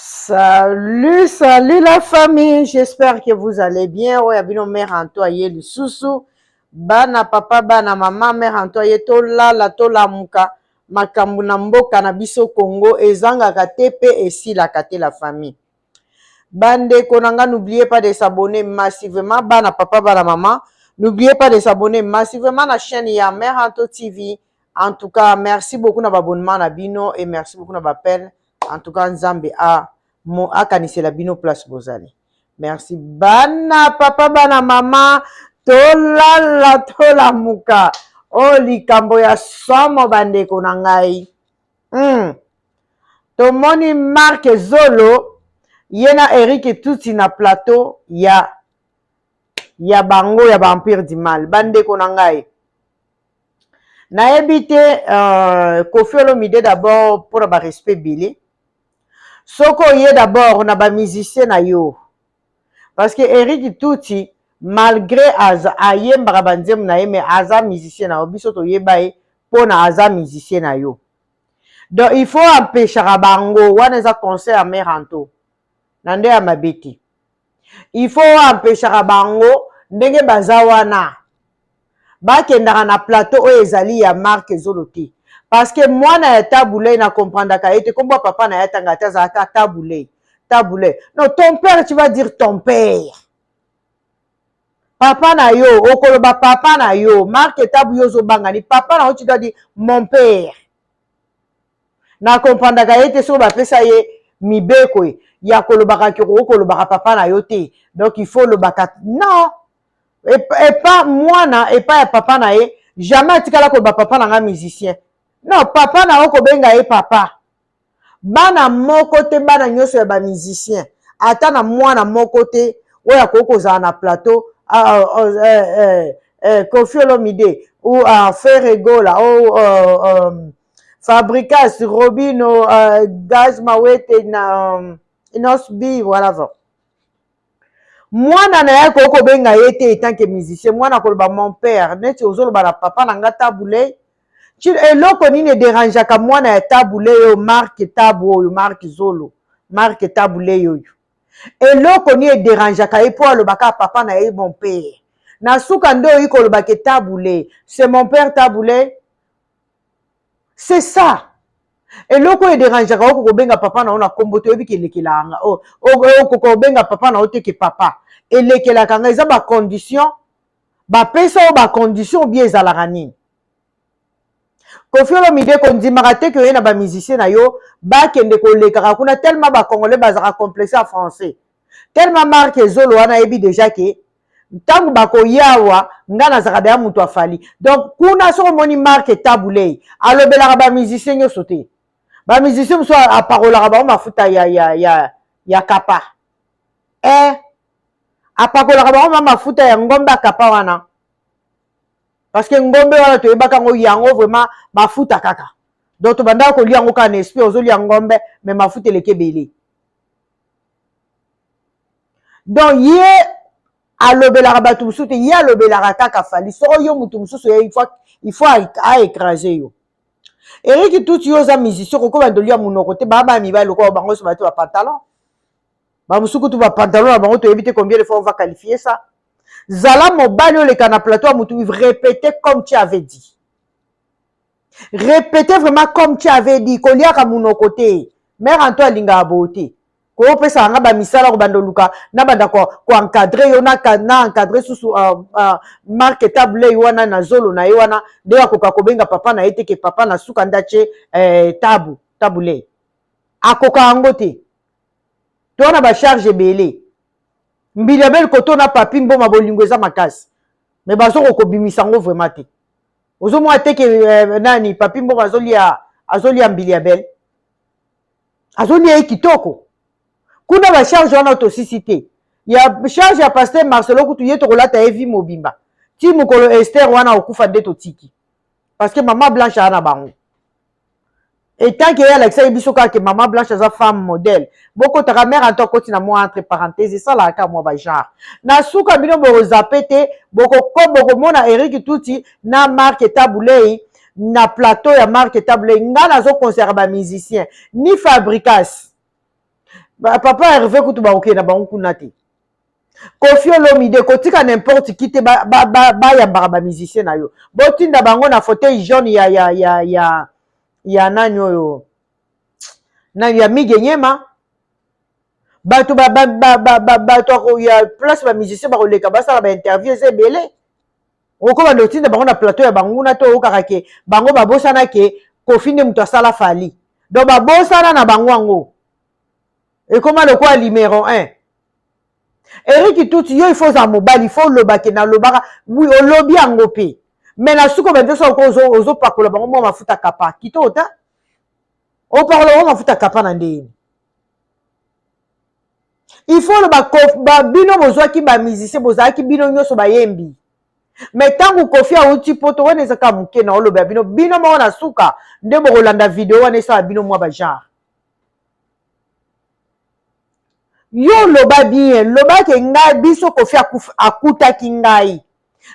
Salut, salut la famille, j'espère que vous allez bien. Oya bino mère Antoine le susu. Bana papa, bana mama, mère Antoine to la muka. Makambu na mboka na biso Congo, ezanga katepe et si la kate la famille. Bande konanga, n'oubliez pas de s'abonner massivement. Bana papa, bana mama, n'oubliez pas de s'abonner massivement à la chaîne ya mère Anto TV. En tout cas, merci beaucoup na abonnement na bino et merci beaucoup na appel. En tout cas, Nzambe a kanise la bino place bozali. Merci. Bana papa, bana mama, tola muka. Oh, likambo ya somo bande konangai. Tomoni Marc Zolo, yena Eric Tuti na plateau ya bango ya Vampire du Mal. Bande konangai. Na ebite Koffi Olomide d'abord pour ba respect bilé. Soko ye d'abord na ba musicien na yo. Parce que Eric Tuti malgré ayembaka banzemu na ye mais aza musicien na yo biso to yebaye pona aza musicien na yo. Donc il faut empêcher bango wana za concert à Meranto. Nande ya mabeti. Il faut empêcher bango ndenge baza wana. Bakendaka na plateau oyo ezali ya Marc Zolote. Parce que moi na tabule na comprendre ka ete comme papa na yatanga tazaka tabule. Non, ton père, tu vas dire ton père. Papa na yo, okoloba papa na yo, Marc tabu yo zo bangani, papa na yo tu dois dire mon père. Na comprendre ka ete so ba pesa ye mibeko ya kolobaka kiko kolobaka papa na yo te. Donc il faut le baka. Non. Et pas moi et pas papa na ye, jamais tikala ko ba papa na nga musicien. Non, papa na yo ko benga ye papa. Bana moko te bana nyoso ya ba musicien. Ata na mwana moko te oya koko za na plateau Koffi Olomide ou Ferrego là ou Fabricas Robino Gaz Mawete na Inosbi voilà. Mwana na ya koko benga yete etant que musicien mwana koloba mon père neti ozoloba na papa na nga tabule eloko nini dérangeaka mwana ya tabule yo Marc Tabu oyo Marc Zolo Marc tabule yo eloko nini dérangeaka ye po alobaka papa na ye mon père na suka nde oyi kolobaka tabule c'est mon père tabule c'est ça eloko oyo dérangeaka oko kobenga papa na yo na kombo te oyebiki elekelanga oko kobenga papa na yo te ke papa elekelaka nga eza bacondition bapesa oyo bacondition obie ezalaka nini. Koffi Olomide kondimaka te ke oye na bamusicien na yo bakende kolekaka kuna tellement bacongolais bazaka complexe en français tellement Marc Zolo wana yebi déjà ke ntango bakoyawa nga nazaka deya mutu afali donc kuna soko moni Marc tabulei alobelaka bamusicien nyonso te bamusicien mosusu aparolaka bango mafuta ya kapa apakolaka bango mafuta ya ngombe ya kapa wana parce que ngombe wana toyebaka ngo yango vraiment mafuta kaka donc tobandaka kolia yango kaka na esprit ozolia ngombe mais mafuta eleke ebele donc ye alobelaka bato mosusu te ye alobelaka kaka fali soko yo mutu mosusu il faut aécraser yo. Eric Tuti yo za musicien koko bandolia munoko te baba mibali lokola bango so bato ba pantalon ba musuku tu ba pantalon na bango toyebi te combien de fois on va qualifier ça. Zala mobali oleka na plateau mutu répéter comme tu avais dit. Répéter vraiment comme tu avais dit koliaka munoko te. Mère Antoine linga abote. Ko pesa nga ba misala ko bandoluka na banda ko encadrer yo na encadrer susu Marc Table wana na Zolo na wana dewa ko kobenga papa na ete ke papa na suka ndache tabule akoka angote to na ba charge belé mbila bel koto na papi mboma bolingo eza makasi mais bazo ko bimisa ngo vraiment te ozo mo ate ke nani papi mboma azolia mbila bel azolia kitoko kuna ba charge wana autocité ya charge ya pasteur Marcelo kutu yeto kolata evi mobimba ti mukolo Esther wana okufa nde totiki parce que maman Blanche ana bango et tant que Alexa biso ka maman Blanche za femme modèle boko ta mère en tant que na moi entre parenthèses ça la ka moi ba genre na suka bino bo zapete boko mona Eric Tuti na Marc Tabulei na plateau ya Marc Tabulei nga nazo conserver ba musicien ni Fabricas papa Hervé kutu baoke na bango kuna te Koffi Olomide kotika n'importe qui te ba yambaka ba musicien na yo botinda bango na fauteuil jaune ya nani oyo nani ya Migenyema bato bato ya place ba musicien ba koleka basala ba interview ezebele okoma ndotinda bango na plateau ya banguna to okaka ke bango babosana ke Koffi nde mutu asala fali donc babosana na bango yango ekoma lokwa numéro 1 Eric Tuti yo il faut za mobile il faut lobake na lobaka oui olobi yango pe mais na suko bende so ko ozo pakola bango mo mafuta kapa kitota o parlo mo mafuta kapa na ndeni il faut ba bino bozwaki ba musicien bozaki bino nyoso ba yembi mais tangu Koffi auti poto wana ezaka muke na oloba bino mo na suka nde bo kolanda video wana esa bino mwa ba genre yo loba bien loba ke ngai biso Koffi akutaki ngai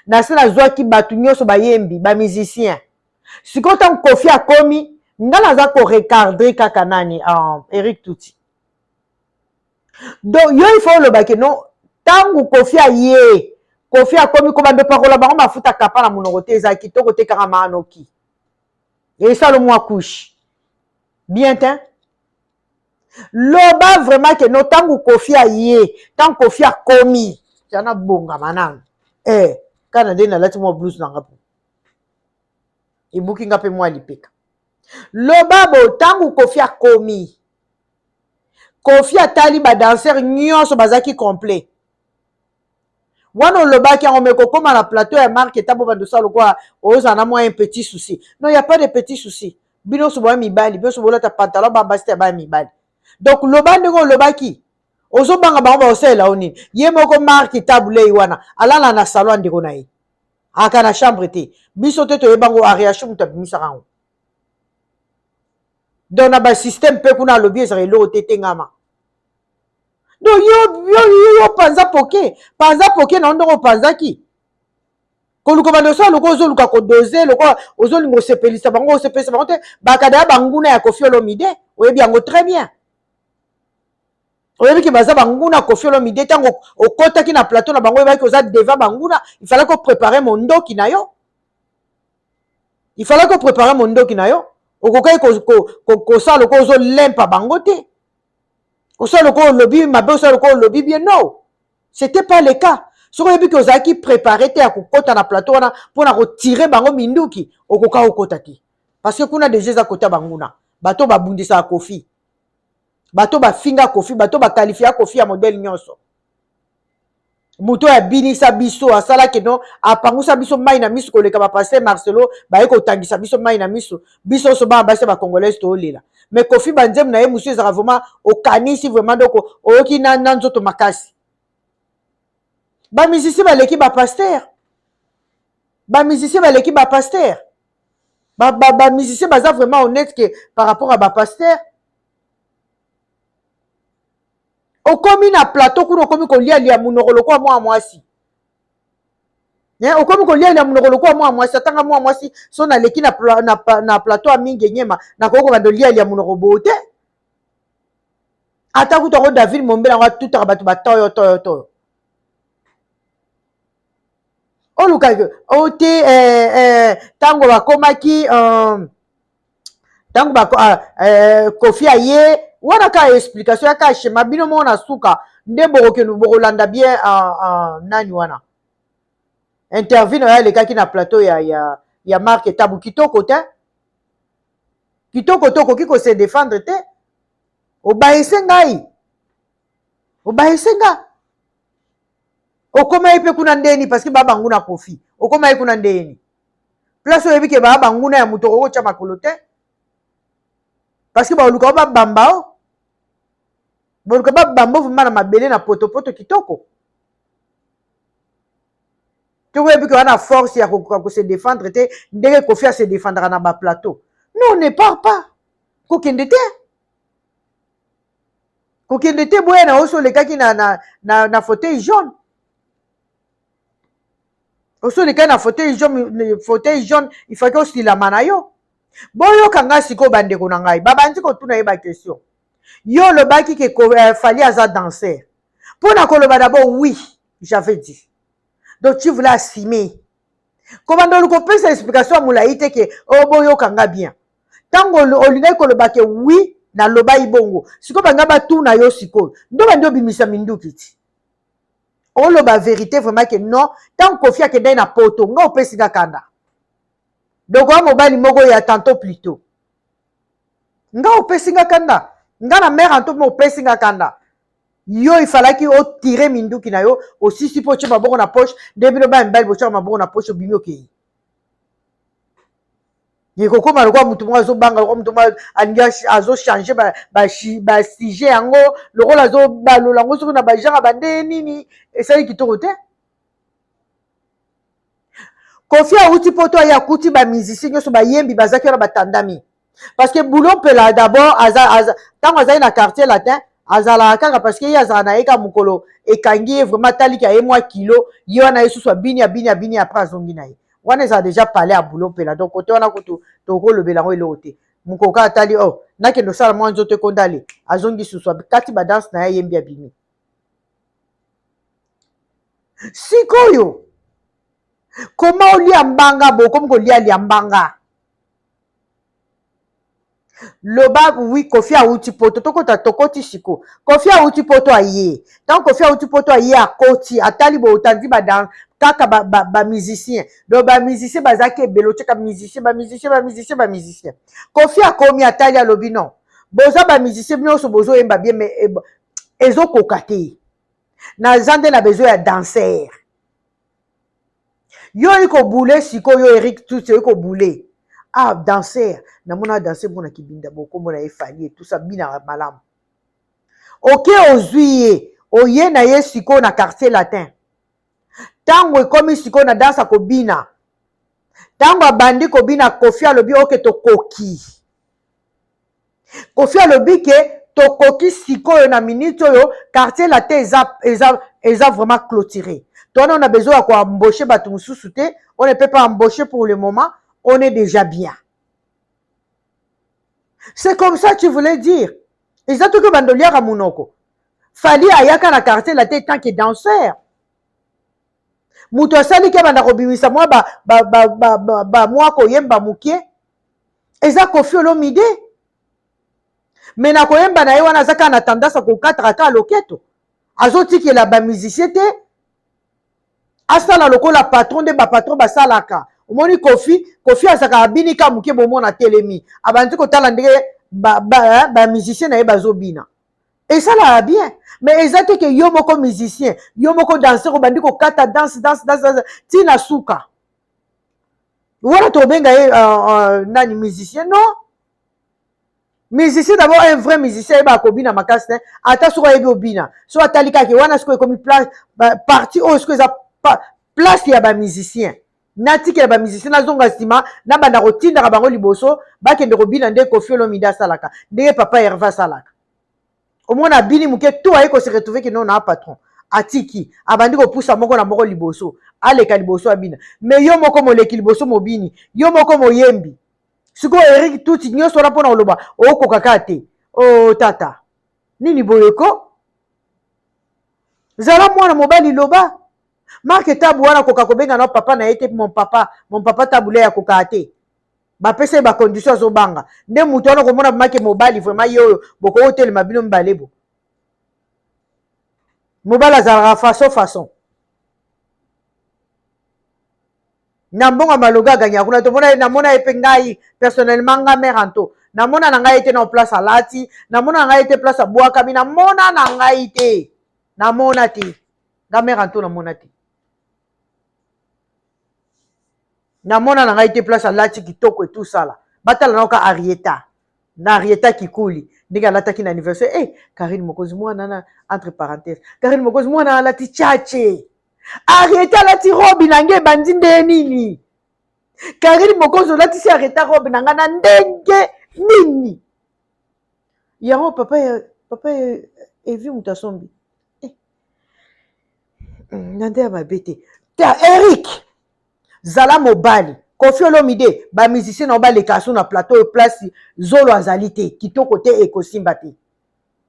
na se nazwaki bato nyonso bayembi ba musicien sikoyo tango Koffi akomi nga naza korecadre kaka nani Eric Tuti donc yo il faut loba ke non tango Koffi aye Koffi akomi ko bando pakola bango mafuta kapa na monoko te eza kitoko te kaka maanoki esalo mwa couche bien te loba vraiment que no tango Koffi aye tango Koffi akomi tiana bonga manana kana nde nalati mwa blues na ngapo ebuki nga pe mwa lipeka loba bo tango Koffi akomi Koffi atali ba danseur nyonso bazaki complet wana olobaki yango me kokoma na plateau ya marque etabo bandosala lokwa ozana mwa un petit souci non y a pas de petit souci bino so boya mibali bino so bolata pantalon bambasi te baya mibali donc loba ndenge olobaki ozobanga bango baosalela o nini ye moko marque tabulei wana alala na salon ndeko na ye aka na chambre te biso te toyebango ariache mutu abimisaka yango donc na basystème mpe kuna alobi ezaka eloko te tengama donc yo panza poke na ndenge opanzaki koluka bandosala loko ozoluka kodose loko ozolinga osepelisa bango osepelisa bango te bakada ya banguna ya Koffi Olomide oyebi yango très bien oyebi ke baza banguna Koffi Olomide ntango okotaki na plateau na bango oyebaki oza devant banguna il fallait ko préparer mondoki na yo okokaki kosala loko ozolempa bango te osala loko olobi mabe osala loko olobi bien non c'était pas le cas soki oyebi ke ozalaki préparé te ya kokota na plateau wana mpona kotire bango minduki okoka kokota te parce que kuna deja eza kota banguna bato babundisaka Koffi bato bafinga Koffi bato bakalifia Koffi ya modele nyonso muto ya binisa biso asalaki no apangusa biso mai na miso koleka bapaster Marcelo baye kotangisa biso mai na miso biso so bana basi bakongolese toolela mais Koffi banzemu na ye musu ezaka vraiment okanisi vraiment donc oyoki na nzoto makasi bamisisi baleki bapaster bamisisi baza vraiment honnête que par rapport à bapaster okomi na plateau kuna okomi kolialia munoko lokwa mwa mwasi okomi kolialia munoko lokwa mwa mwasi atanga mwa mwasi so naleki na plateau ya Mingenyema nakoko bando lialia munoko bote ata kuta ko David Mombela ngo tutaka bato batoyo olukaki ote tango bakomaki tango Koffi aye wana ka explication ya ka shema bino mo na suka nde bokolanda bien nani wana interview na ya lekaki na plateau ya marque tabu kitoko te kitoko to koki ko se défendre te obayese ngai okoma ye mpe kuna ndeni parce que babanguna Koffi okoma ye kuna ndeni place oyebi ke babanguna ya moto okotya makolo te parce que baoluka babamba o boluka babamba vuma na mabele na potopoto kitoko tokoyebi ke wana force ya kose défendre te ndenge Koffi a se défendra na baplateau non ne part pas kokende te boye na oso lekaki na fauteuil jaune osoleka na fauteuil jaune il faut que osilama na yo boyoka nga sikoyo bandeko na ngai babandi kotuna ye bakestion Yo le baki que fallait aza danser. Pour na koloba d'abord oui, j'avais dit. Donc tu voulais assumer. Comment donc on peut cette explication à moulaïte que oh boyo kanga bien. Tant on lui koloba que oui na loba ibongo. Siko banga ba tout na yo siko. Ndo bando bimisa mindu kiti. On loba vérité vraiment que non, tant Kofi que dans na poto, nga opesi nga kanda. Donc on mobali moko ya tantôt plus tôt. Nga opesi nga kanda. Nga na mère en tout mo opesi nga kanda. Yo il fallait qu'il o tirer minduki na yo aussi si po cheba boko na poche depuis le ba mbali bo cheba boko na poche bimio ke yeko koma lokwa mutu mo azo banga lokwa mutu mo anja azo changer ba sujet yango lokola azo balola ngo soko na ba janga bande nini esali kitoko te Kofi auti poto ya kuti ba musicien nyoso ba yembi bazaki na batandami parce que boulon pela d'abord tant azali na quartier latin azala kaka parce que yazala na eka mukolo ekangi vraiment taliki ya moi kilo yo na yesu so bini après azongi na ye wana za déjà parlé à boulot pela donc côté wana kutu to ko lobela ngo elote mukoka atali oh na ke no sala mo nzote kondale azongi suswa kati ba dance na yembi abimi sikoyo comment olia mbanga bo comme ko lia liambanga loba oui Kofi auti poto tokota tokoti siko Kofi auti poto aye tant Kofi auti poto aye akoti atali bo otandi ba dans kaka ba musicien do ba musicien bazaki belote ka musicien Kofi akomi atali alobi non boza ba musicien binoso bozo yemba bien mais ezo kokate na zande na besoin ya danser yo iko boule siko yo Eric tout c'est iko boule ah danser namona danser mona kibinda boko mona efali tout ça bina malam OK ozuye oye na ye siko na quartier latin tango ekomi siko na dansa ko bina tango abandi ko bina Kofi alobi OK tokoki Kofi alobi ke tokoki siko yo na minute oyo quartier latin eza vraiment clôturé toi on a besoin de quoi embaucher batu mususu te on ne peut pas embaucher pour le moment on est déjà bien. C'est comme ça tu voulais dire. Ils ont tout que bandolia à Mounoko. Fali ayaka na quartier la tête tant que danseur. Muto sali ke banda kobimisa moi moi ko yemba mukie. Eza Kofi olomide. Mais na ko yemba na ye wana zaka na tendance ko katra ka loketo. Azoti ke la ba musicien te. Asala lokola patron de ba patron ba salaka. Omoni Kofi asaka abini ka muke bomo na telemi abandi ko tala ndenge ba musicien na ye bazobina et ça là bien mais exacte que yo moko musicien yo moko danseur obandi ko kata danse tina suka wala to benga ye nani musicien non musicien d'abord un vrai musicien ba ko bina makasi ata soko yebi obina so atalika ke wana soko komi place partie o soko za place ya ba musicien nati ke ba musicien na zonga sima na banda kotinda bango liboso ba kende ko bina nde Kofi Olomide salaka nde papa Herva salaka omona bini muke tout aye ko se retrouver que non na patron atiki abandi ko poussa moko na moko liboso aleka liboso abina mais yo moko moleki liboso mobini yo moko moyembi siko Eric tout nyoso la pona oloba o ko kakate o tata nini boyeko zala mwana mobali loba Marque tabu wana koka kobenga na papa na ete mon papa tabule ya koka te ba pese ba condition zo banga nde mutu wana ko mona make mobali vraiment yo boko hotel mabino mbalebo mobala za façon na mbonga maloga ganya kuna to mona na mona epengai personnellement nga meranto na mona na ngai ete na place alati na mona na ngai ete place abwaka mina mona na ngai te na mona te nga meranto na mona te na mona na ngai te place alati kitoko et tout ça là batala na ka Arieta kikuli ndinga lataki na anniversaire Karine Mokozi mwana na entre parenthèses Karine Mokozi mwana alati chache Arieta lati robe nange bandi nde nini Karine Mokozi lati si Arieta robe nanga na ndenge nini yango papa evi mutasombi nande ya mabete ta Eric zala mobali Kofi Olomide ba musicien na ba lekaso na plateau place zolo azali te kitoko te ekosimba te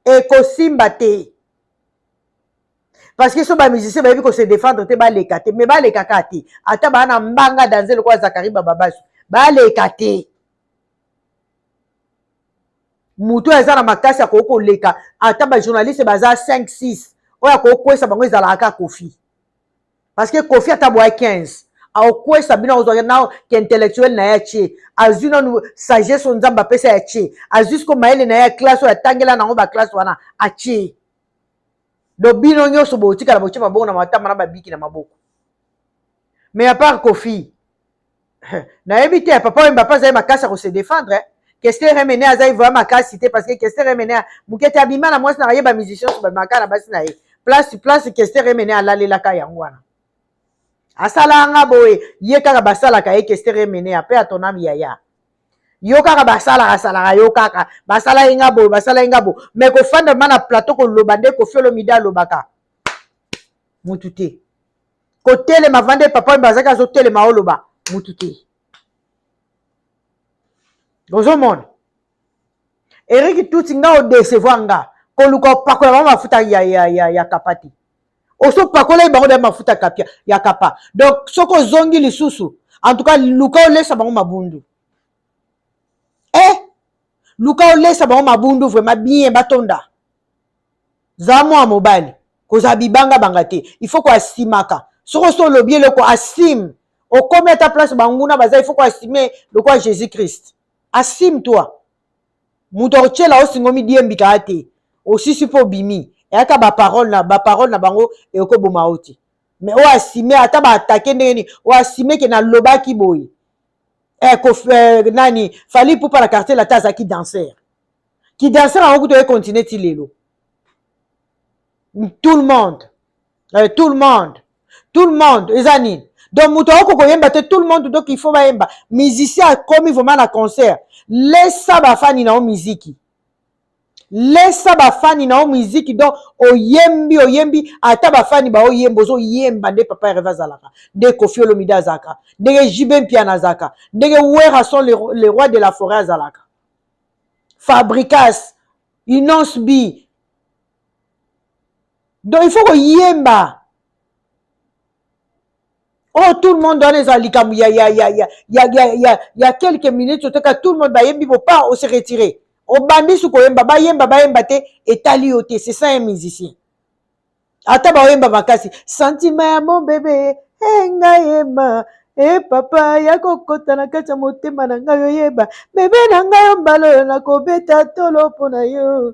ekosimba te. Parce que so ba musicien ba yebi ko se défendre te ba leka te, mais ba leka kati. Ata ba na mbanga danser le kwa Zakari Bababasu. Ba leka te. Mutu eza na makasi ya koko leka, ata ba journaliste baza 5 6. Oya ko kwesa bango ezala ka Kofi. Parce que Kofi ata boya 15. Au kwesa bina ozo na ke intellectuel na ya chi. Azu no sagesse nzamba pesa ya chi. Azu ko maele na ya classe ya tangela na ngo ba classe wana a chi. Do bino nyoso botika la bochima bongo na matama na babiki na maboko. Mais à part Kofi, na évité papa Wemba pas ma casse à se défendre. Kester remené à zaï ma casse cité parce que Kester remené à Moukete Abima na moi na yeba musicien sur ma kana basi na place Kester remené à l'aller la kaya ngwana. Asala nga boye ye kaka basala ka ye Kester remené à pe à ton ami yaya. Yo kaka basala yo kaka basala inga bo mais ko fanda mana plateau ko lobande ko fiolo mida lobaka mutute ko tele ma vande papa mbazaka zo tele ma oloba mutute gozo mon Eric tuti nga o décevoir nga ko luko pakola ba mafuta ya kapati oso pakola ba ngo mafuta kapia ya kapa donc soko zongi lisusu en tout cas luka o lesa bango mabundu luka olesa bango mabundu vraiment bien batonda za mwa mobali koza bibanga bangate il faut ko asimaka soko so lobie le ko asim o comme ta place banguna baza il faut ko asimer le quoi Jésus Christ asime toi muto chela o singomi diembi kaate aussi sipo bimi e aka ba parole na bango e ko boma oti mais o asimer ata ba attaquer ndeni o asimer ke na lobaki boy nani fali pour la quartier la taza qui danseur en route de continuer tilelo tout le monde ezani donc muto oko koyemba te tout le monde donc il faut ba yemba musicien comme vraiment na concert laisse ba fani na musique donc oyembi ata ba fani ba oyembo zo yemba nde papa reva zalaka nde Kofi Olomide azaka nde Jibin Piana zaka nde Wera sont les rois de la forêt azalaka Fabricas Inons Bi donc il faut yemba oh tout le monde donne les alikamu il y a quelques minutes tout le monde ba yembi pas on se retirer au bandi su koyemba ba yemba te etali ote c'est ça un musicien ata ba yemba makasi sentiment mon bébé nga yemba papa ya kokota na kati ya motema na ngai oyeba bebe na ngai yo mbalo na kobeta tolo pona yo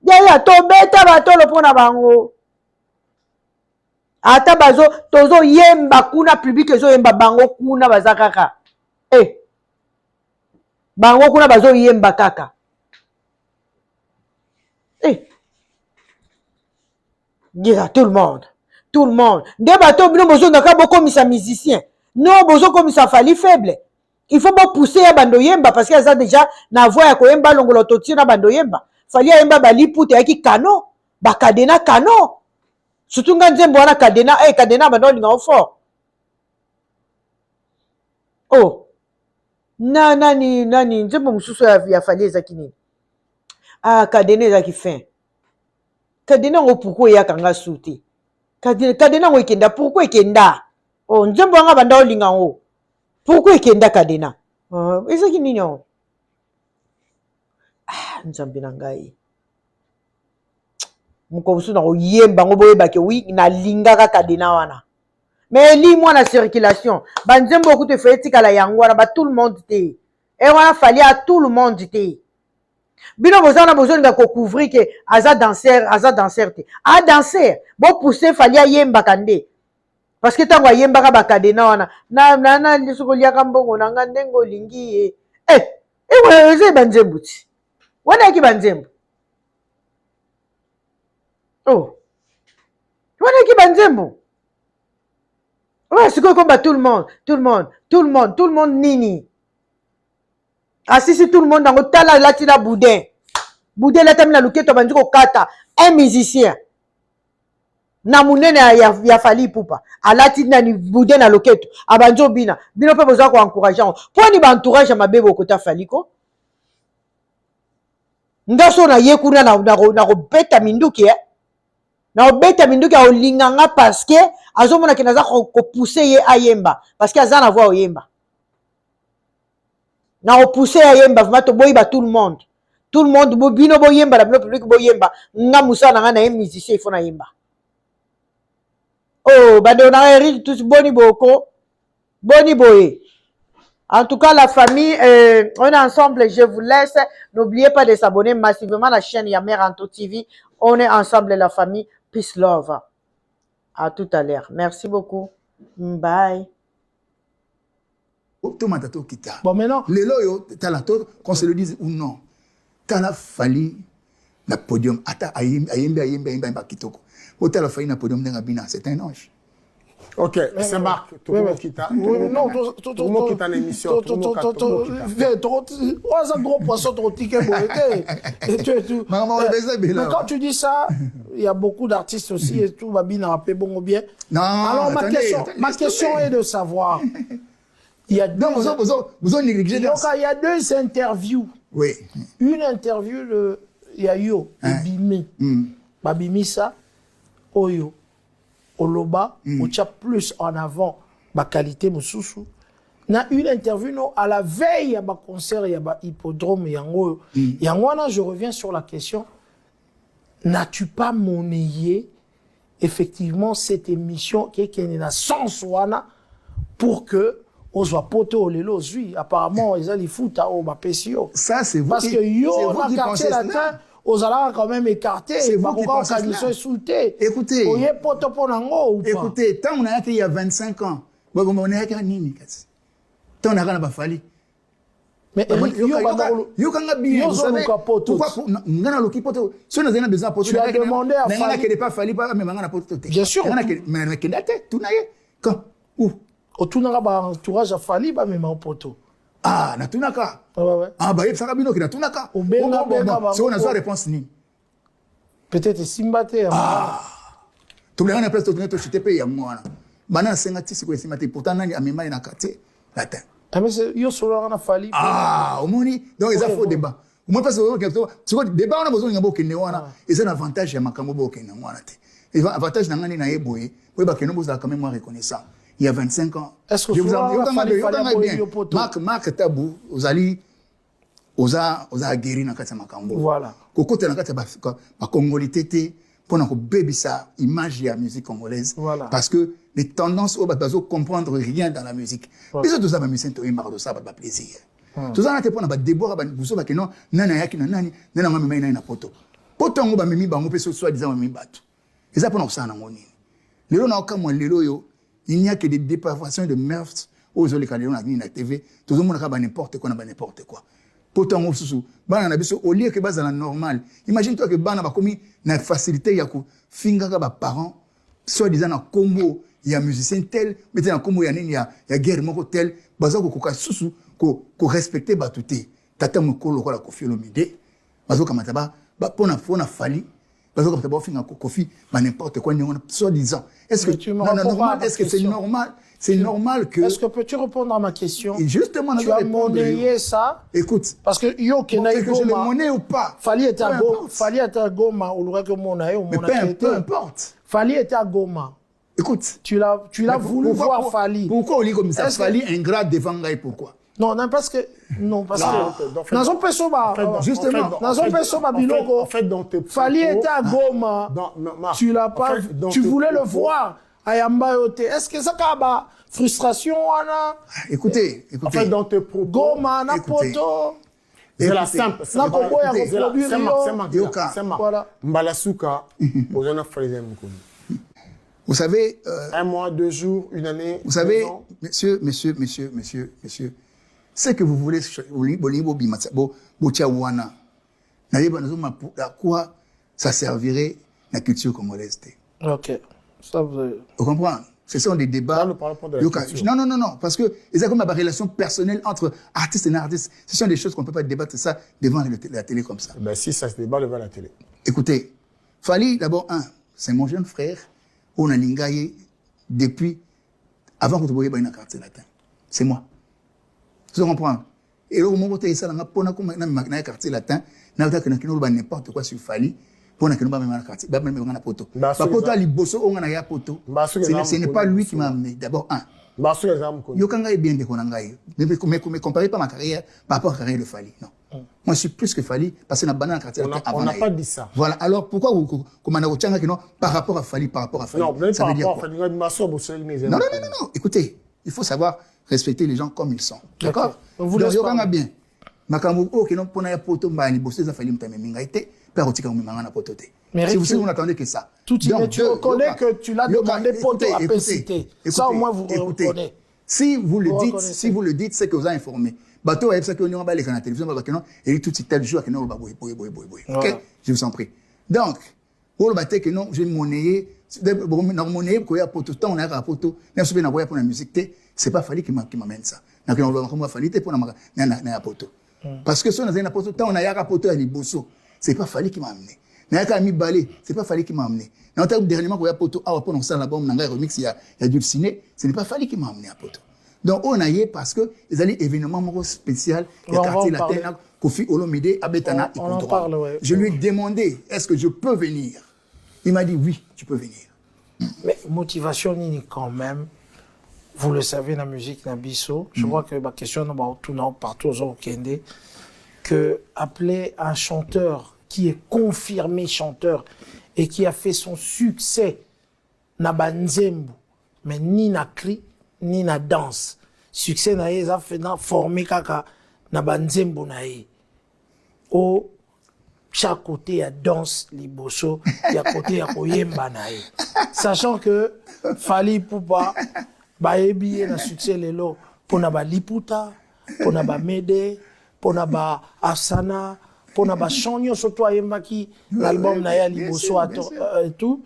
ya tobeta batolo pona bango ata bazo tozo yemba kuna public ezo yemba bango kuna baza kaka bango kuna bazo yemba kaka dire tout le monde nde bato bino bozo ndaka bokomisa musicien non bozo komisa fali faible il faut pousser ya bando yemba parce que ça déjà na voix ya koyemba longolo toti na bando yemba fali ya yemba balipute yaki kano bakadena kano surtout nga nzembo wana kadena kadena bando linga fort nani nzembo mususu ya fali ezaki nini kadena ezaki fin kadena ngo pourquoi yaka nga suti kadena ngo ikenda pourquoi ikenda nzembo anga banda olinga ngo pourquoi ikenda kadena ezaki nini nzambe na ngai mukobusu na koyemba ngo boyebake wi nalingaka kadena wana mais li mwana circulation banzembo okute fe etikala yango wana ba tout le monde te wana fali à tout le monde te bino bozana bozolinga kocouvrir ke aza danser te danser bo pousser fali ayembaka nde parce que ntango ayembaka bakadena wana na soko liaka mbongo na nga ndenge olingi ye eza banzembo ti wana yaki banzembo wana yaki banzembo sikoyo komba tout le monde nini asisi tout le monde nango tala lati na boudin latami na luketo bandi kokata un musicien na munene ya fali pupa alati nani boudin na loketo abanzo bino mpe boza ko encourager poni ba entourage mabe bokota faliko Ngaso na ye kuna na beta minduki na beta minduki a olinganga parce que azomona ke naza ko pousser ye ayemba parce que aza na voix oyemba. Na pousser ayemba vraiment to boyiba tout le monde. Tout le monde bino boyemba la public boyemba nga musa na nga na musicien il faut na yemba. Oh bande on a Eric tous boni boko boni boye. En tout cas, la famille, on est ensemble. Je vous laisse. N'oubliez pas de s'abonner massivement à la chaîne Yamer Anto TV. On est ensemble, la famille. Peace, love. À tout à l'heure. Merci beaucoup. Bye. Bon, maintenant, les loyaux, qu'on se le dise ou non, t'as fallu le podium. C'est un ange. Ok, c'est Marc. Tout le monde qui t'a l'émission. C'est un gros poisson, ton ticket. Mais quand tu dis ça, il y a beaucoup d'artistes aussi et tout, Babine a rappelé bon ou bien. Non, alors ma question est de savoir. Il y a deux, il y a deux interviews. Oui. Une interview de Yayo, Bimé. Babimi ça, Oyo. Oloba, on tient plus en avant ma qualité, mon sous. Na une interview non, à la veille, il y a un concert, il y a un hippodrome, il y a un je reviens sur la question. N'as-tu pas monnayé effectivement cette émission qui est une sens pour que on soit poté au lelo oui apparemment ils allaient foutre au bapesio. Ça c'est vous. Parce que yo on a quartier latin aux allants quand même écarté. C'est vous qui pensez cela. Écoutez. Écoutez, tant on a été il y a 25 ans. On a été à Nini. Tant on a rien à Bafali. Mais yo kanga bien, vous savez pourquoi ngana loki poto si on a besoin poto tu as demandé à Fali ngana pas Fali pas mais ngana poto bien sûr ngana mais kendate tout naye quand où au tout n'a pas entourage à Fali ba même au poto ah na tunaka ouais ah bah ça bino ki na tunaka si on a sa réponse ni peut-être Simbate ah tout le monde a place to chite pe ya mwana bana senga tisi ko Simbate pourtant nani amema na quartier latin. Mais yo solo na Fali ah au moni donc ils a faux débat au moins parce que tu vois débat on a besoin ngabo kende wana et c'est un avantage ya makambo bo kende wana te et avantage na ngani na yeboye we ba kende boza quand même reconnaissant il y a 25 ans est-ce que vous avez Marc Tabou oza guéri na kati makambo voilà kokota na kati ba congolais tété pour na ko bebisa image ya musique congolaise voilà. Parce que les tendances au bateau comprendre rien dans la musique mais tout ça ba musicien to imar de ça ba plaisir tout ça na te pona ba déboire ba buso ba keno nana yaki na nani nana ngame na poto ngo ba memi bango peso soit disant memi batu et ça pona ça na ngoni lelo na okamwa lelo yo il n'y a que des dépravations de meurtres aux les candidates na TV tout le monde ka ba n'importe quoi na ba n'importe quoi pourtant on sous bana na biso au lieu que basa normal imagine toi que bana ba komi na facilité ya ko finga ka ba parents soit disant na combo il y a musicien tel mais dans combo ya nini ya guerre moko tel baza ko ka susu ko respecter batuté tata mukolo ko la kofiolo mide bazo kamata ba pona Fali bazo kamata ba finga ko kofi ba n'importe quoi ni on soit disant est-ce que normal est-ce que c'est normal. C'est normal que... Est-ce que peux-tu répondre à ma question? Et justement, tu as monnayé ça? Écoute. Parce que yo que je le monnaie ou pas. Fali était à Goma. Fali était à Goma. On l'aurait que monnaie ou monnaie. Peu importe. Fali était à Goma. Écoute. Tu l'as voulu voir Fali. Pourquoi on dit comme ça? Fali ingrat devant Gaï, pourquoi? Non, parce que... Non, parce que... Dans un perso, justement. Dans un perso, Babiloko. Fali était à Goma. Tu l'as pas... Tu voulais le voir. Est-ce que ça a frustration wana? Écoutez. En fait, dans tes propos. Goma na poto. C'est la simple. C'est voilà. Mbalasuka. Vous savez. Un mois, 2 jours, une année. Vous savez, monsieur. C'est que vous voulez. À quoi ça servirait la culture congolaise? Ok. Vous comprenez? Ce sont des débats. Non, parce que c'est comme la relation personnelle entre artistes et artistes. Ce sont des choses qu'on ne peut pas débattre ça devant la télé comme ça. Ben, si ça se débat devant la télé. Écoutez, Fali, d'abord, c'est mon jeune frère. On a lingaye depuis avant que tu voyais dans quartier latin. C'est moi. Tu comprends? Et là, au moment où tu es là, on a quartier latin. na ta kana kino ba n'importe quoi sur Fali pour na kino ba même na quartier ba même na poto Bah, ba poto ali bosso on na ya poto Bah, ce n'est pas lui qui m'a amené d'abord un Basso exemple yo kanga est bien de konangai mais comparer pas ma carrière par rapport à la carrière de Fali non moi je suis plus que Fali parce que na banana quartier on n'a pas dit ça. voilà alors pourquoi comme on a retenu que non par rapport à Fali Non, même ça par veut dire rapport à quoi Fali Basso Bosso non écoutez il faut savoir respecter les gens comme ils sont d'accord On vous donc laisse yo parler. kanga bien makambo o que non pona ya poto mbani bosso za Fali mutame mingaite per otika mumanga na poto te Mais si vous n'attendez que ça Tout y est, tu reconnais que tu l'as demandé poto à écoutez, citer. Ça au moins vous écoutez. reconnaissez. Si vous le dites, reconnaissez. si vous le dites, c'est que vous avez informé. Bateau, il y a ça que nous avons la télévision, et tout tel jour, que nous avons ok, je vous en prie. Donc, pour le bateau que non, j'ai monnaie, dans monnaie, qu'il y a pour tout le temps, on a un poto, même si on a pour la musique, c'est pas fallu qui m'amène ça. Donc, on va fallu pour la poto. Parce que si on a un poto, on a un poto à l'Ibosso, c'est pas fallu qui m'a amené. N'a qu'à mi balai, c'est pas fallu qui m'a amené. Dans le dernièrement, il y a poto, ah, pour ça là-bas, on a un remix, il y a du ciné, ce n'est pas fallu qui m'a amené à poto. Donc, on a eu parce que les années événements spécial, il y a quartier latin, Kofi Olomide, Abetana, et on en parle, ouais. Je lui ai demandé, est-ce que je peux venir? Il m'a dit, oui, tu peux venir. Mais motivation ni quand même. Vous le savez, la musique Nabiso, je vois que ma question partout au Kende, que appeler un chanteur qui est confirmé chanteur et qui a fait son succès na banzembo, mais ni na cri, ni na danse. Succès na ye, ça fait formé kaka na banzembo na ye. Au chaque côté, il y a danse, liboso, il y a côté, il y a koyemba na ye. Sachant que Fali Poupa, ba ebi na succès lelo, pona ba liputa, pona ba mede, pona ba asana, pona ba chanyo surtout ayemba ki l'album na ya liboso et tout.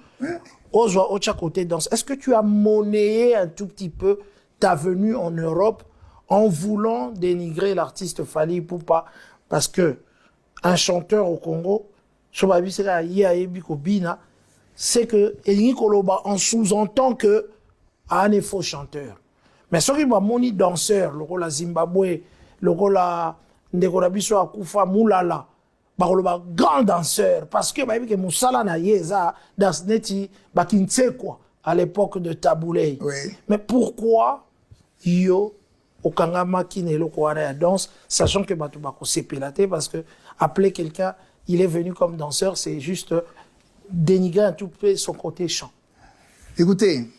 Ozwa au chaque côté danse. Est-ce que tu as monnayé un tout petit peu ta venue en Europe en voulant dénigrer l'artiste Fali Poupa? Parce que un chanteur au Congo, c'est que Elingi Koloba en sous-entend que un faux chanteur. Mais ce qui va moni danseur, le rôle à Zimbabwe, le rôle à Ndekora Biso Akufa Moulala, bah grand danseur parce que bah que Moussala na yeza dans neti bah quoi à l'époque de Taboulé. Oui. Mais pourquoi yo okangama kinelo ko ara danse sachant que bah tu vas s'épilater parce que appeler quelqu'un il est venu comme danseur c'est juste dénigrer un tout peu son côté chant. Écoutez,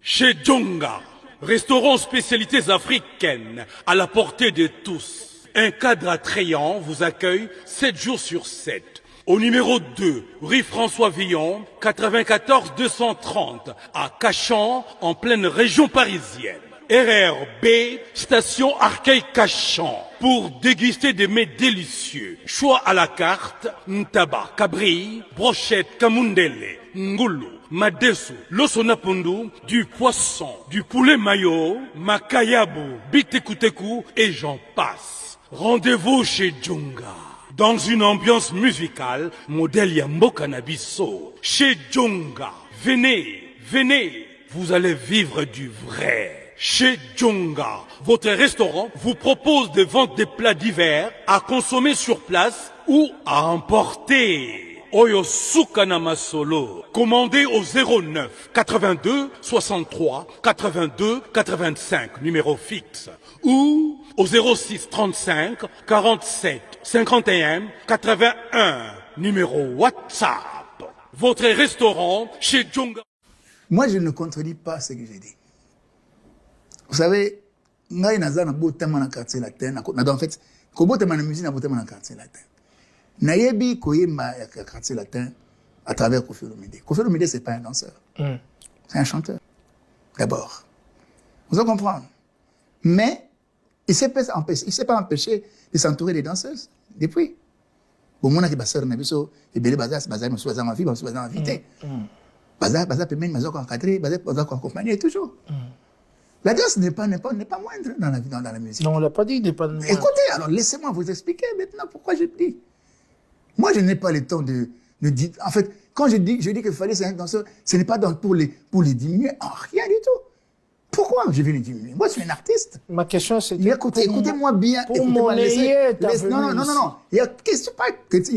Chez Djonga, restaurant spécialités africaines à la portée de tous. Un cadre attrayant vous accueille 7 jours sur 7. Au numéro 2, rue François Villon, 94 230, à Cachan, en pleine région parisienne. RRB, station Arcueil-Cachan, pour déguster des mets délicieux. Choix à la carte, ntaba, cabri, brochette, kamundele, ngulu, madesu, losonapundu, du poisson, du poulet mayo, makayabu, bitekuteku et j'en passe. Rendez-vous chez Djonga. Dans une ambiance musicale, modèle Yambo Cannabiso. Chez Djonga. Venez, venez, vous allez vivre du vrai. Chez Djonga, votre restaurant vous propose de vendre des plats divers à consommer sur place ou à emporter. Oyo Sukana Masolo. Commandez au 09 82 63 82 85, numéro fixe. Ou au 06 35 47 51 81, numéro WhatsApp. Votre restaurant chez Djonga. moi je ne contredis pas ce que j'ai dit. Vous savez, ngai naza na botama na quartier latin, en fait, ko botama na musique na botama na quartier latin. Nayebi koyemba ya quartier latin à travers Kofi Olomide. Kofi Olomide c'est pas un danseur. C'est un chanteur. D'abord. Vous en comprenez? Mais il s'est pas empêché de s'entourer des danseuses depuis. Bon, mon aki sœur na biso et belé bazar monsieur bazar ma fille, monsieur bazar invité. Bazar peut même mazoko encadré, bazar accompagné toujours. La danse n'est pas moindre dans la musique. Non, on l'a pas dit, il n'est pas de moindre. Écoutez, alors laissez-moi vous expliquer maintenant pourquoi je dis. Moi, je n'ai pas le temps de dire. En fait, quand je dis que fallait c'est un danseur, ce n'est pas pour les diminuer en rien du tout. Pourquoi je vais les diminuer? Moi, je suis un artiste. Ma question, c'est... Écoutez-moi bien. Pour Écoutez-moi, monnayer ta venue non. Il y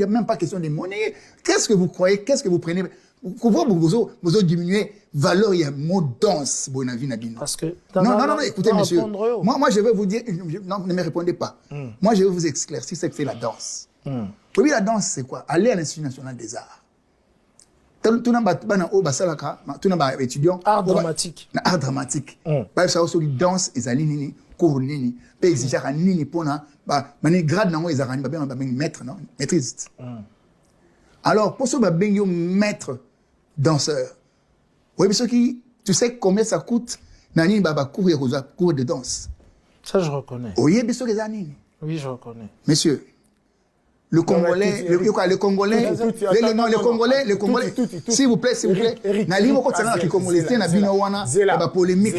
a même pas question de monnayer. Qu'est-ce que vous croyez? Qu'est-ce que vous prenez? Vous diminuez valeur, il y a un mot danse, Parce que... Non, écoutez, monsieur. Moi, je vais vous dire... Non, ne me répondez pas. Moi, je vais vous éclaircir ce que c'est la danse. Oui, la danse, c'est quoi? Aller à l'Institut national des arts. Tout étudiant art dramatique. Art dramatique. Ça aussi danse et nini cours nini pe exiger nini pona mani grade nango ezarani ba maître non maîtrise. Alors pour ce yo maître danseur. Oui mais ce qui tu sais combien ça coûte nani baba cours de danse. Ça je reconnais. Oui mais ce que nini. Oui je reconnais. Monsieur le Congolais, le Congolais, s'il vous plaît, n'allez pas quand qui Congolais, c'est la polémique,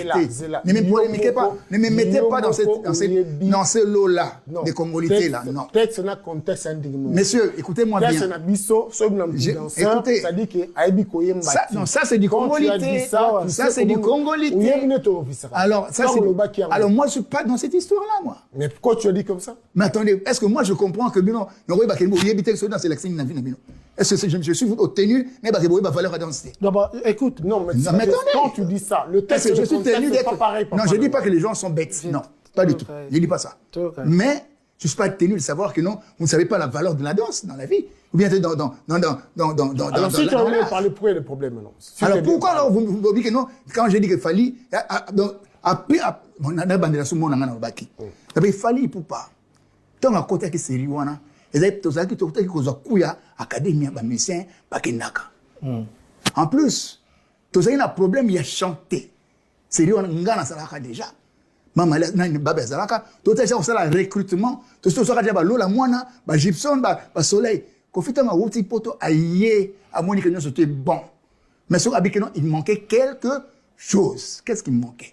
ne me mettez pas dans ce lot là de Congolais là, non. Messieurs, écoutez-moi bien. Écoutez, non, ça c'est du Congolais, ça c'est du Congolais. Alors moi je suis pas dans cette histoire là, moi. Mais pourquoi tu as dit comme ça? Mais attendez, est-ce que moi je comprends que non? Est-ce que je suis obtenu, mais valeur à danser? Écoute, non, mais quand tu dis ça, le texte je suis tenu d'être pas pareil. Non, je dis pas que les gens sont bêtes. Non, pas du tout. Je dis pas ça. Mais je suis pas tenu de savoir que non, vous ne savez pas la valeur de la danse dans la vie. Ou bien dans alors si tu en veux parler, pourquoi il y a des problèmes non? Alors pourquoi alors vous dites que non? Quand j'ai dit qu'il fallait il fallait pour pas. Tant à côté que c'est Riwana. En plus, tu as un problème, il y a chanté. C'est lui, on a déjà. Maman, baba zalaka, tu as déjà un recrutement, tu as déjà l'eau, la moine, Gibson, soleil. Confita ma outil poto aïe, à Monique, c'était bon. Mais sur Abikeno, il manquait quelque chose. Qu'est-ce qui manquait?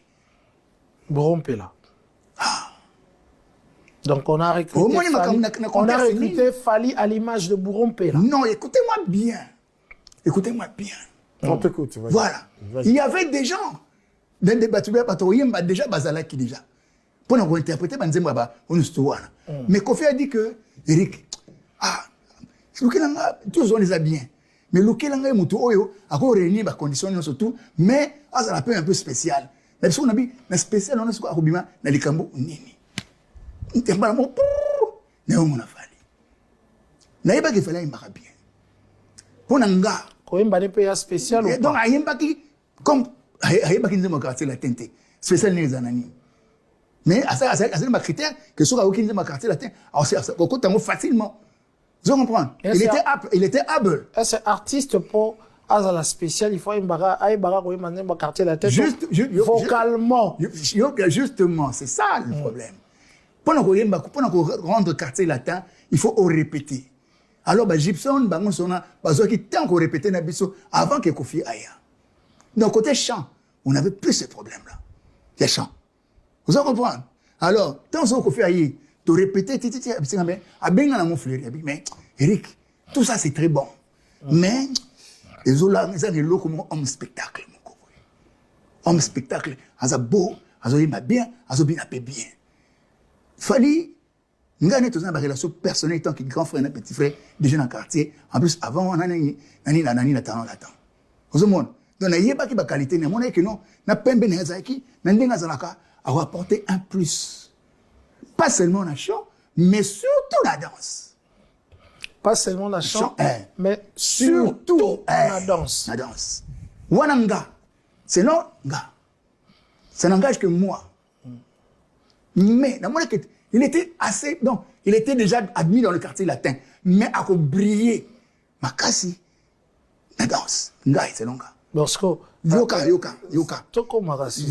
Brompela. Donc on a recruté Fali à l'image de Bourrompé. Non, écoutez-moi bien. Écoutez-moi bien. On t'écoute. Voilà. Il y avait des gens dans des bâtiments déjà Bazalaki déjà. Pour nous interpréter, on histoire. Mais Kofi a dit que Eric, tous on les a bien. Mais le Kelanga Moutou Oyo a réuni les conditions surtout, mais ça a un peu spécial. Mais si on a dit, mais spécial, on a ce qu'on a dit dans les Cambo Nini. Il fallait bien. Pour un gars, spécial ou donc comme quartier latin spécial les anonymes. Mais à ça c'est un critère que sur aucun quartier latin facilement. Vous comprenez? Il était able. C'est artiste pour la spécial, il faut un quartier latin vocalement. Justement, c'est ça le problème. Pour rendre quartier latin, il faut répéter. Alors, Gibson, qui tant qu'on répétait avant que Kofi aille. Donc, côté chant, on n'avait plus ce problème-là. Les chants. Vous comprenez? Alors, tant que Kofi aille, tu répétais, mais Eric, tout ça c'est très bon. Mais, les autres là, ils ont comme homme spectacle. Homme spectacle, ils ont beau, ils ont bien, ils ont bien. Fali, nous avons une relation personnelle tant que grand frère et petit frère, déjà dans le quartier. En plus, avant, on a une talent latent. Vous comprenez? Donc, il y a pas de qualité, mais on a que non, on a pas de bénéfice, on a apporté un plus. Pas seulement la chant, mais surtout la danse. Pas seulement la chant, mais surtout la danse. La danse. Wananga, c'est non, gars. Ça n'engage que moi. Mais, il était assez, non, il était déjà admis dans le quartier latin, mais à briller, Makasi, la danse, Ngai, c'est non, gars. Bosco. Yoka. Toko Marasi.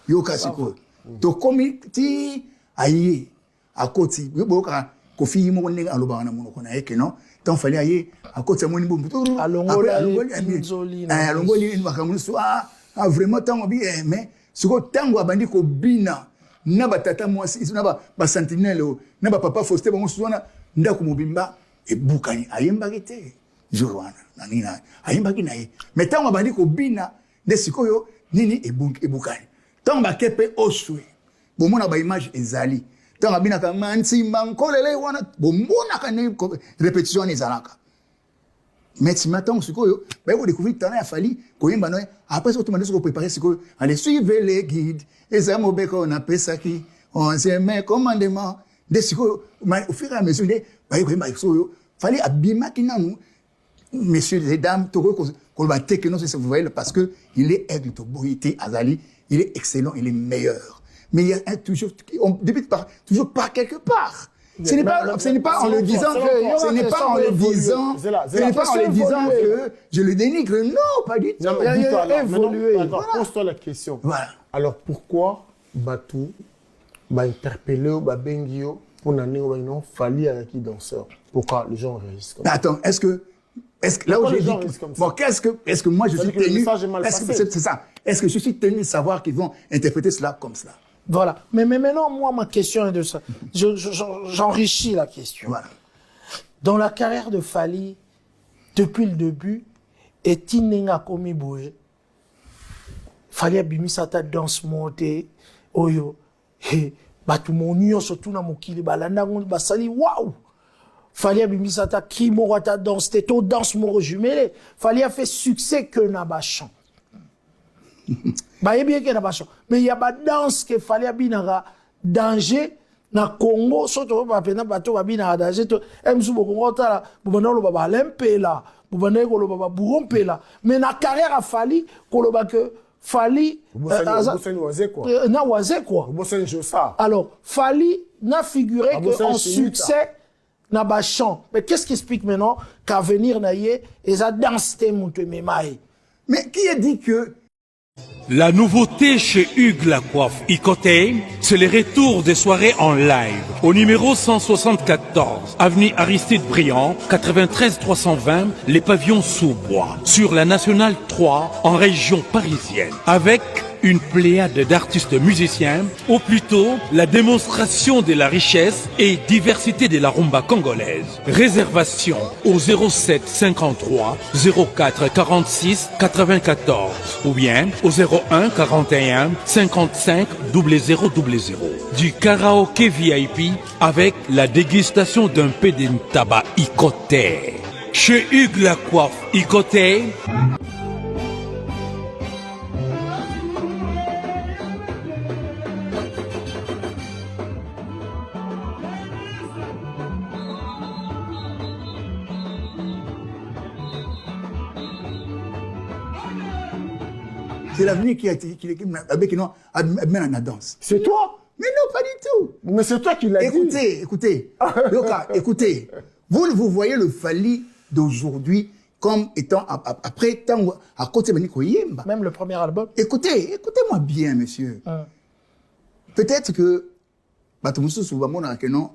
Yoka, Siko. Tokomi, ti, aïe, à côté, Yoka, Kofi, mon nègre, à l'obana, mon connaît, que non, tant fallait aïe, à côté, mon nègre, à vraiment, tant, mais, ce que tango abandi ko bina na batata mwasi na ba sentinelle na ba papa Faustin bango swana ndako mobimba e bukani ayemba kete jorwana nanina ayemba kinaye mais tango abandi ko bina de sikoyo nini ebukani tant ba kepe oswe bomona ba image ezali tant abinaka mansimba nkolele wana bomonaka ne répétition ezalaka mais maintenant sikoyo ba ko découvrir tana ya fali koyemba no après ça tout monde se préparer sikoyo allez suivre les guides et ça mobeko na pesaki on se met commandement de sikoyo au fur et à mesure de ba koyemba sikoyo fali abimaki nanu messieurs et dames toko ko ba tekeno c'est vous voyez parce que il est aigle to boité azali il est excellent il est meilleur mais il y a toujours on débute par toujours par quelque part. Ce n'est pas en le disant que je le dénigre. Non, pas du tout. Non, mais dis-toi alors, évolué. Pose-toi la question. Voilà. Alors pourquoi Batou va interpeller Bengio pour n'amener non Fali avec qui danseur? Pourquoi les gens réagissent comme ça? Attends, est-ce que là où j'ai dit bon, est-ce que moi je suis tenu c'est ça. Est-ce que je suis tenu de savoir qu'ils vont interpréter cela comme cela? Voilà. Mais maintenant, moi, ma question est de ça. J'enrichis la question. Voilà. Dans la carrière de Fali, depuis le début, est-il n'enga komi boé? Fali a bimi sa ta danse montée, oyo, batu monio surtout na mokili balanda ngondi basali waouh. Fali a bimi sa ta cri moro ta danse, teto danse moro jumelé. Fali a fait succès que na bachan. Bah, bien qu'il y a pas mais il y a pas danse que fallait bien danger na Congo surtout pas pena bateau ba bien danger to emsu bo Congo ta bubana lo baba lempela bubana ko lo baba burompela mais na carrière a Fali ko lo ba que Fali na waze quoi alors Fali n'a figuré que en succès na ba chant mais qu'est-ce qui explique maintenant qu'à venir na yé et ça danse te monte memaï mais qui a dit que la nouveauté chez Hugues Lacoiffe Icoté, c'est le retour des soirées en live au numéro 174, avenue Aristide Briand, 93 320, les pavillons sous bois, sur la Nationale 3 en région parisienne, avec une pléiade d'artistes musiciens, ou plutôt la démonstration de la richesse et diversité de la rumba congolaise. Réservation au 07 53 04 46 94 ou bien au 01 41 55 0000. Du karaoké VIP avec la dégustation d'un peu de tabac Icoté. Chez Hugues Lacoiffe Icoté. c'est l'avenir qui avec non la danse. C'est toi? Mais non, pas du tout. Mais c'est toi qui l'as dit. Écoutez. Yoka, écoutez. Vous voyez le Fali d'aujourd'hui comme étant après tant à côté de Koyemba. Même le premier album. Écoutez-moi bien, monsieur. Peut-être que Batumusu souvent que non.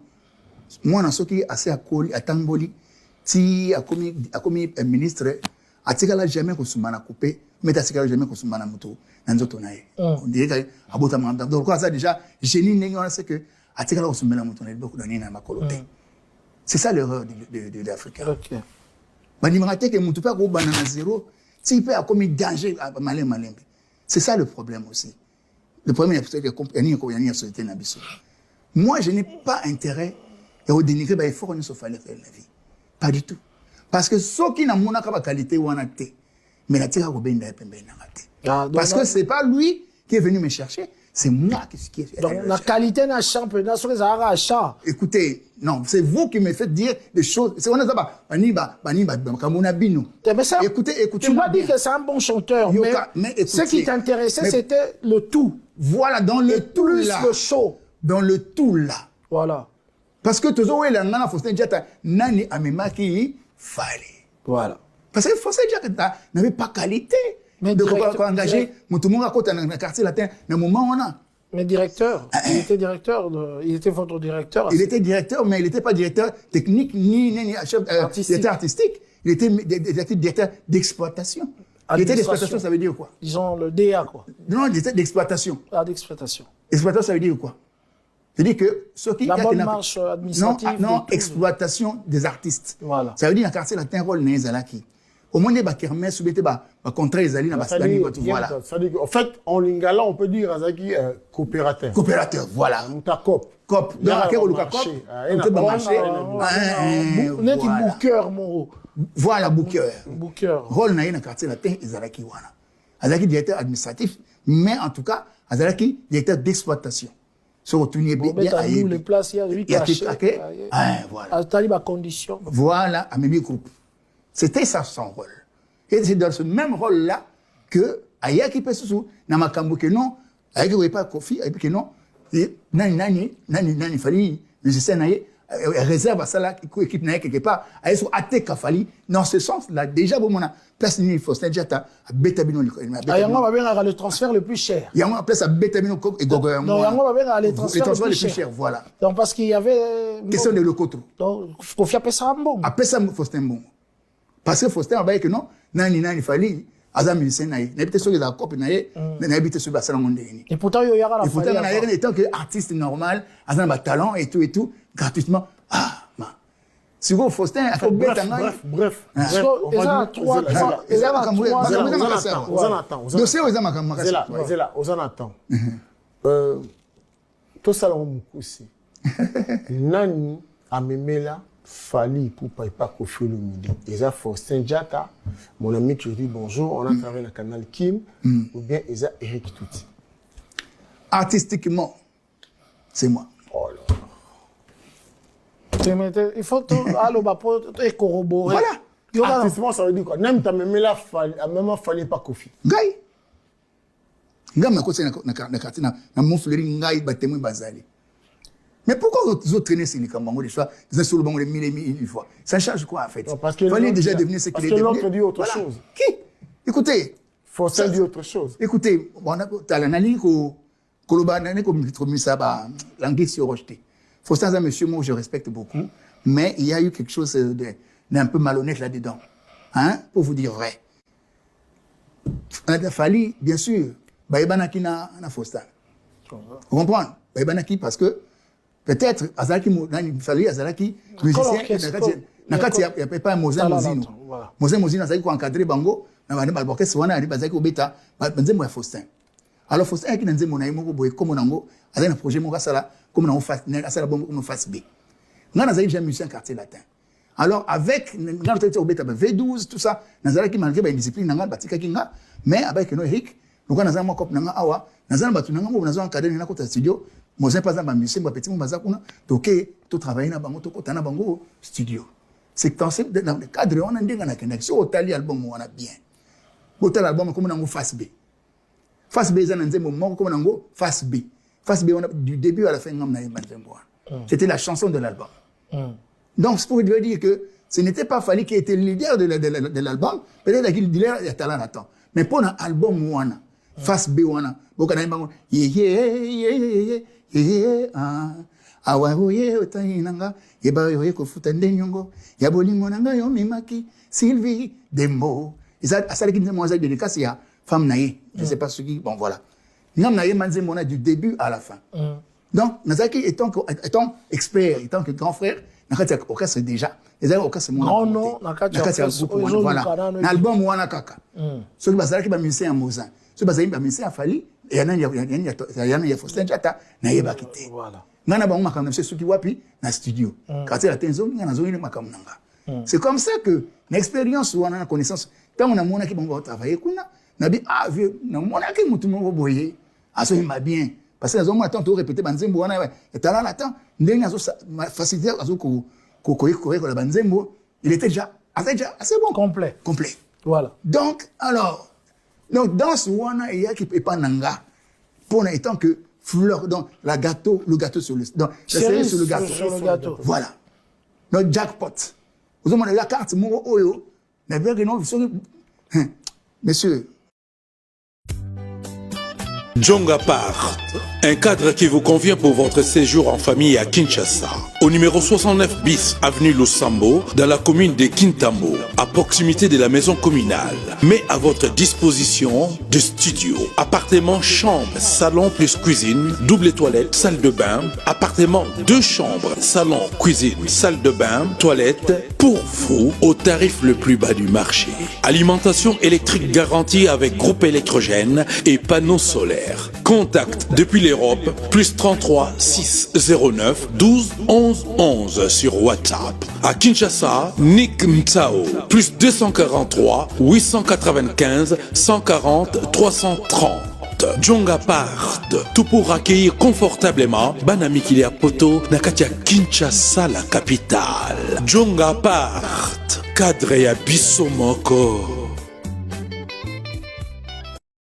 Moi, dans ce qui est assez à Tamboli, si a commis un ministre, a tigala jamais que soumana coupé, mais a tigala jamais que soumana moto, n'anzoto nae. On dirait à Botamanda. Donc, ça déjà, génie n'est c'est que a tigala que soumana moto, beaucoup d'années dans ma coloté. C'est ça l'erreur de l'Africain. Ok. Banimate que moto pas go banana zéro, si peut a commis danger à malin. C'est ça le problème aussi. Le problème c'est que compagnie ko yani société na biso. Moi, je n'ai pas intérêt à dénigrer il faut qu'on se fasse la vie. Pas du tout. Parce que ceux qui n'ont pas de qualité ou en mais la tira parce que c'est pas lui qui est venu me chercher, c'est moi qui est donc la qualité n'a championnat sur les arachats. Écoutez, non, c'est vous qui me faites dire des choses. C'est on a pas écoutez, tu m'as dit que c'est un bon chanteur, mais écoutez, ce qui t'intéressait c'était le tout. Voilà, dans le tout là. Le show. Dans le tout là. Voilà. Parce que toujours il y a un Faustin Diatta nani amema qui fallait. Voilà. Parce que Faustin Diatta n'avait pas qualité de engager tout le monde à côté dans le quartier latin dans moment on a. Mais directeur, il était directeur, il était votre directeur. Il était directeur, mais il n'était pas directeur technique ni chef directeur artistique. Il était directeur d'exploitation. Il était d'exploitation, ça veut dire quoi? Disons le DA quoi. Non, il était d'exploitation. Ah, d'exploitation. Exploitation, ça veut dire quoi? C'est-à-dire que ce qui la bonne marche administrative. Non, exploitation des artistes. Voilà. Ça veut dire qu'un quartier latin rôle n'est zalaki. au moins des kermesse ou bien des contrats les alliés dans Bastani voilà. En fait, en lingala, on peut dire Azaki coopérateur. Coopérateur, voilà. Muta cop. Cop. Donc à quel cas cop? On peut marcher. On est un booker mon. Voilà booker. Booker. Rôle na dans quartier latin Azaki wana. Azaki directeur administratif, mais en tout cas Azaki directeur d'exploitation. Se retourner bien à les places il y a 8 cachets. Voilà. Taliba condition. Voilà, à Mimi Group. C'était ça son rôle. Et c'est dans ce même rôle-là que Ayaki Pessousou, n'a ma kambo que non, Ayaki n'est pas Kofi, Ayaki que non, nani, fali, musicien naïe, réserve à ça là, équipe naïe quelque part, Ayaki soit athée Kafali, dans ce sens-là, déjà, bon, on a place ni Faustin Diata, à Betabino, Yango va bien le transfert le plus cher. Yango place à Betabino et Gogo. Non, Yango va bien le transfert le plus cher, voilà. Donc, parce qu'il y avait. Question de Lokoto. Donc, Kofi appelle ça un bon. Appelle ça Faustin Bon. Parce que Faustin a dit que non, nani fallait, Azam musicien naïe, n'habite sur la copie naïe, n'habite sur la salle mondéenne. Et pourtant, il y a la et pourtant, en étant que artiste normal, Azam a talent et tout, gratuitement. Ah, man. Si vous Faustin a fait bref. Dossier aux attend. Tout ça, on aussi. Nani a memela. Fali pour pas Kofi Olomide. Eza Faustin Diata, mon ami tu dis bonjour, on a travaillé dans le canal Kim, ou bien Eza Eric Touti. Artistiquement, c'est moi. Oh là. Il faut tout corroborer. Voilà. Artistiquement, ça veut dire quoi? Même ta même là, même Fali pas Kofi. Ngai. Ngai ma côté na katina na mon fleury ngai batemu bazali. Mais pourquoi vous traînez sur les campagnes des fois, vous êtes sur le banc de 1000 fois? Ça change quoi en fait? Parce que fallait déjà devenir ce qu'il est devenu. Parce que l'autre dit autre chose. Qui? Écoutez. Faustin dit autre chose. Écoutez, on a l'analyse comme ça, l'anglais sur rejeté. Faustin, c'est un monsieur, moi, je respecte beaucoup, mais il y a eu quelque chose d'un peu malhonnête là-dedans. Hein? Pour vous dire vrai. Il a fallu, bien sûr, Baïbanaki na Faustin. Vous comprenez? Baïbanaki parce que peut-être, Azalaki, il fallait Azalaki, musicien, nakati ya pas Mozin Mozino. Mozin Mozino, Azalaki ko encadrer bango, na bande balborkes wana ali bazaki obeta, banzembo ya Faustin. Alors Faustin aki nzembo na yimo boye comme nango, azali na projet moko sala comme nango face, asala bongo no face B. Ngana azali déjà musicien quartier latin. Alors avec ngana tete obeta V12 tout ça, nazalaki malgré ba discipline nanga batika kinga, mais avec no Eric, donc nazala mo cop nanga awa, nazala batu nanga mo nazala encadrer na kota studio. Mozin pas dans musicien ba petit mo bazakuna toke to travailler na bango to kota na bango studio. C'est dans le cadre on a ndenga na kenda so otali album wana bien. Otali album comme nango face B. Face B za nzembo moko comme nango face B. Face B on a du début à la fin ngam na nzembo. C'était la chanson de l'album. Donc c'est pour dire que ce n'était pas Fali qui était le leader de l'album, peut-être qu'il leader il y a talent attend. Mais pour un album wana face B wana boka na bango awahoye otainanga yebayoye kofuta ndenyongo ya bolingo nanga yo mimaki Sylvie Dembo isa asalaki nzembo za dédicace ya femme naïe je sais pas ce qui bon voilà ngam naïe manzembo na du début à la fin donc Nazaki étant expert étant que grand frère nakati orchestre déjà les orchestre mon non nakati voilà l'album wana kaka so ki bazalaki ba musicien Mozin so bazali ba musicien Fali et ya Faustin Diata na yebaki te voilà ngana bango makambo na suki wapi na studio quartier la tenzo ngana zo ni makambo nanga c'est comme ça que l'expérience ou na connaissance tant on a mona ki bango travailler kuna na bi vieux na mona ki mutu mo boye aso ima bien parce que nazo mona tant to répéter banzembo wana et tala la temps ndenge azo faciliter azo ko la banzembo il était déjà assez bon complet voilà donc alors dans ce wana il y a qui peut pas nanga pour étant que fleur donc le gâteau sur le donc la cerise sur le gâteau voilà notre jackpot vous avez la carte mon oyo na bien que non monsieur Djonga part, Un cadre qui vous convient pour votre séjour en famille à Kinshasa. Au numéro 69 bis, avenue Lusambo, dans la commune de Kintambo, à proximité de la maison communale. Mais à votre disposition de studio, appartement, chambre, salon plus cuisine, double toilette, salle de bain, appartement 2 chambres, salon, cuisine, salle de bain, toilette, pour vous au tarif le plus bas du marché. Alimentation électrique garantie avec groupe électrogène et panneaux solaires. Contact depuis l'Europe, plus 33 609 12 11 11 sur WhatsApp. À Kinshasa, Nick Mtsao, plus 243 895 140 330. Djonga Part, tout pour accueillir confortablement Banami Kilia Poto Nakatia Kinshasa, la capitale. Djonga Part, cadre ya Bissomoko.